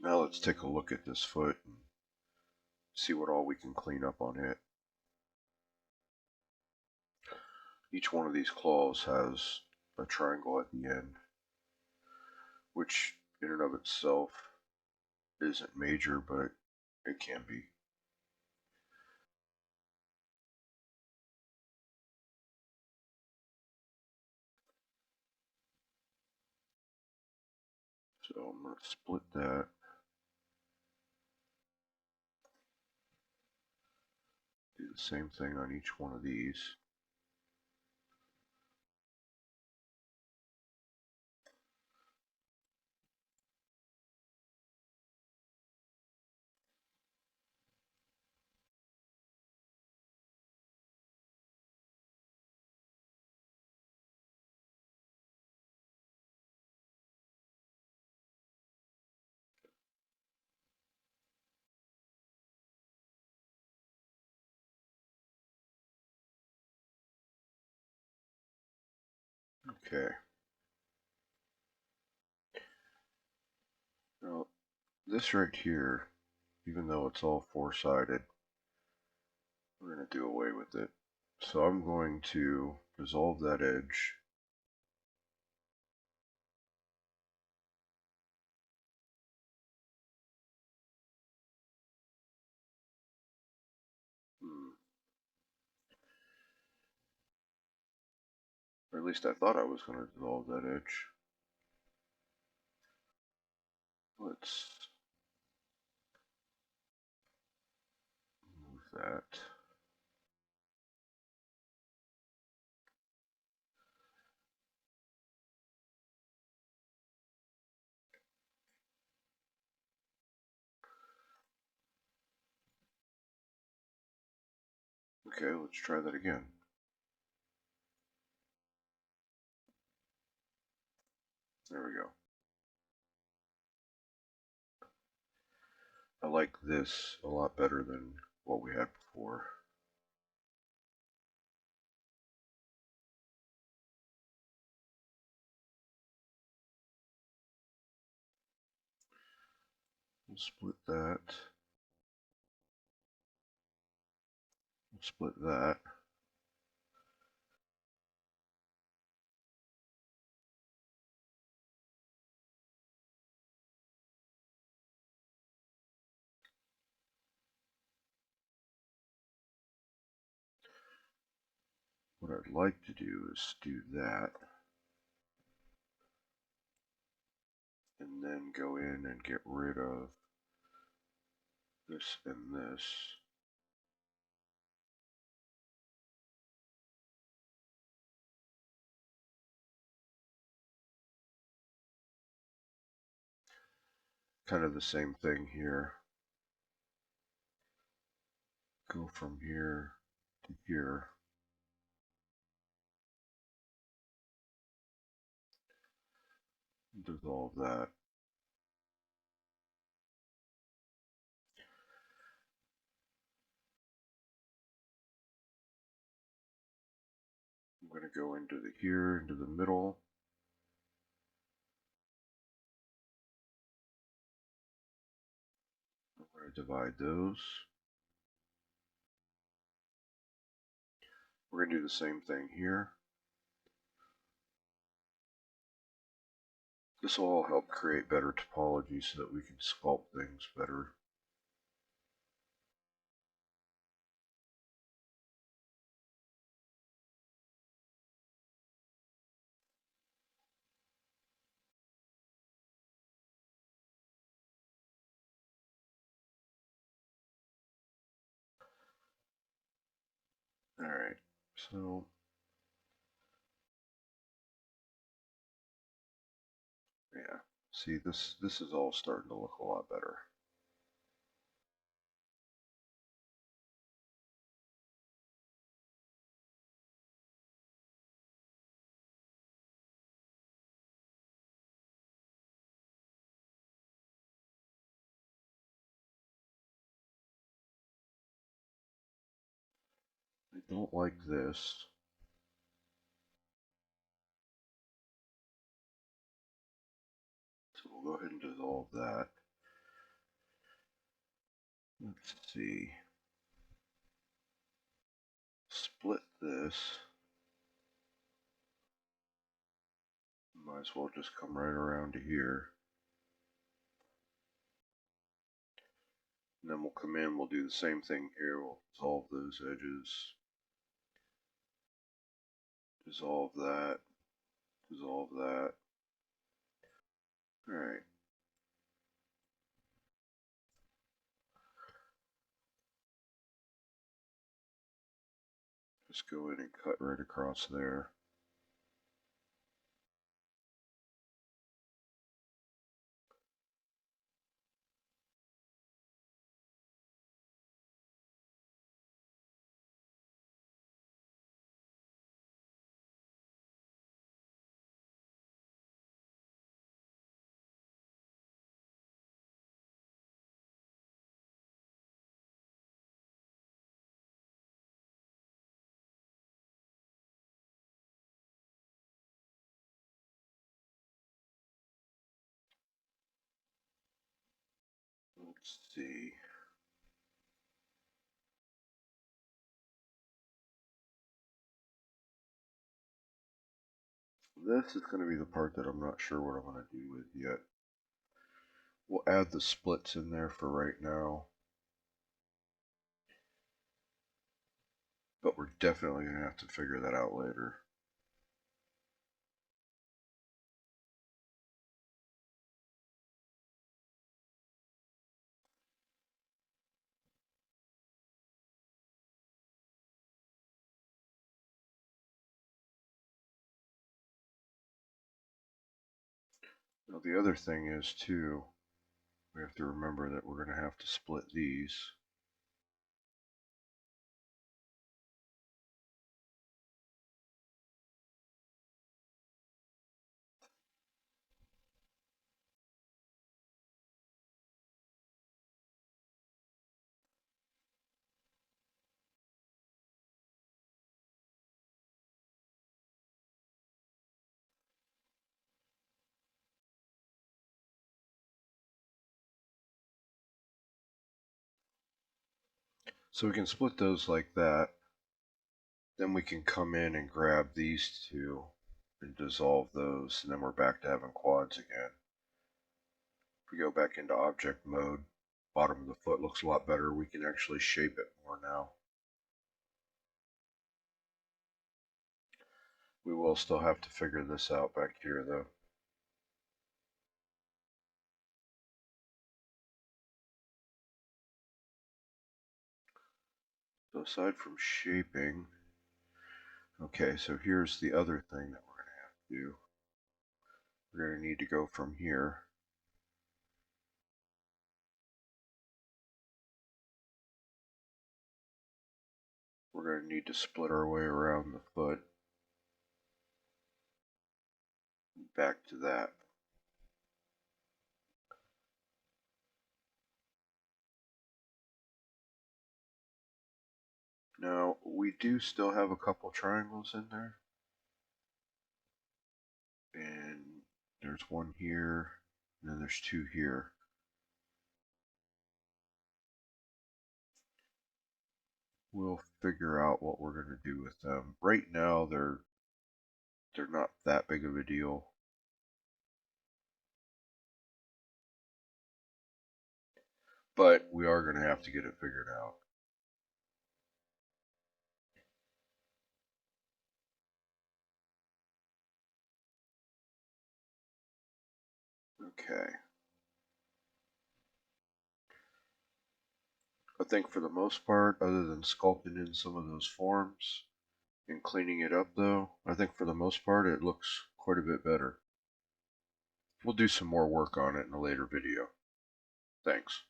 Now let's take a look at this foot and see what all we can clean up on it. Each one of these claws has a triangle at the end, which in and of itself isn't major, but it can be. So I'm going to split that. Do the same thing on each one of these. Okay. Now, this right here, even though it's all four-sided, we're going to do away with it. So I'm going to dissolve that edge. Or at least I thought I was going to dissolve that edge. Let's move that. Okay, let's try that again. There we go. I like this a lot better than what we had before. We'll split that. We'll split that. What I'd like to do is do that. And then go in and get rid of this and this. Kind of the same thing here. Go from here to here. Dissolve that. I'm going to go into the middle. I'm going to divide those. We're going to do the same thing here. This will all help create better topology so that we can sculpt things better. Alright, so yeah, see this is all starting to look a lot better. I don't like this. So we'll go ahead and dissolve that. Let's see. Split this. Might as well just come right around to here. And then we'll come in, we'll do the same thing here. We'll dissolve those edges. Dissolve that. Dissolve that. Alright. Just go in and cut right across there. Let's see. This is going to be the part that I'm not sure what I'm going to do with yet. We'll add the splits in there for right now. But we're definitely going to have to figure that out later. Now the other thing is too, we have to remember that we're going to have to split these. So we can split those like that. Then we can come in and grab these two and dissolve those, and then we're back to having quads again. If we go back into object mode, bottom of the foot looks a lot better. We can actually shape it more now. We will still have to figure this out back here though. So aside from shaping, okay, so here's the other thing that we're going to have to do. We're going to need to go from here. We're going to need to split our way around the foot. Back to that. Now, we do still have a couple triangles in there. And there's one here, and then there's two here. We'll figure out what we're going to do with them. Right now, they're not that big of a deal. But we are going to have to get it figured out. Okay. I think for the most part, other than sculpting in some of those forms and cleaning it up though, I think for the most part it looks quite a bit better. We'll do some more work on it in a later video. Thanks.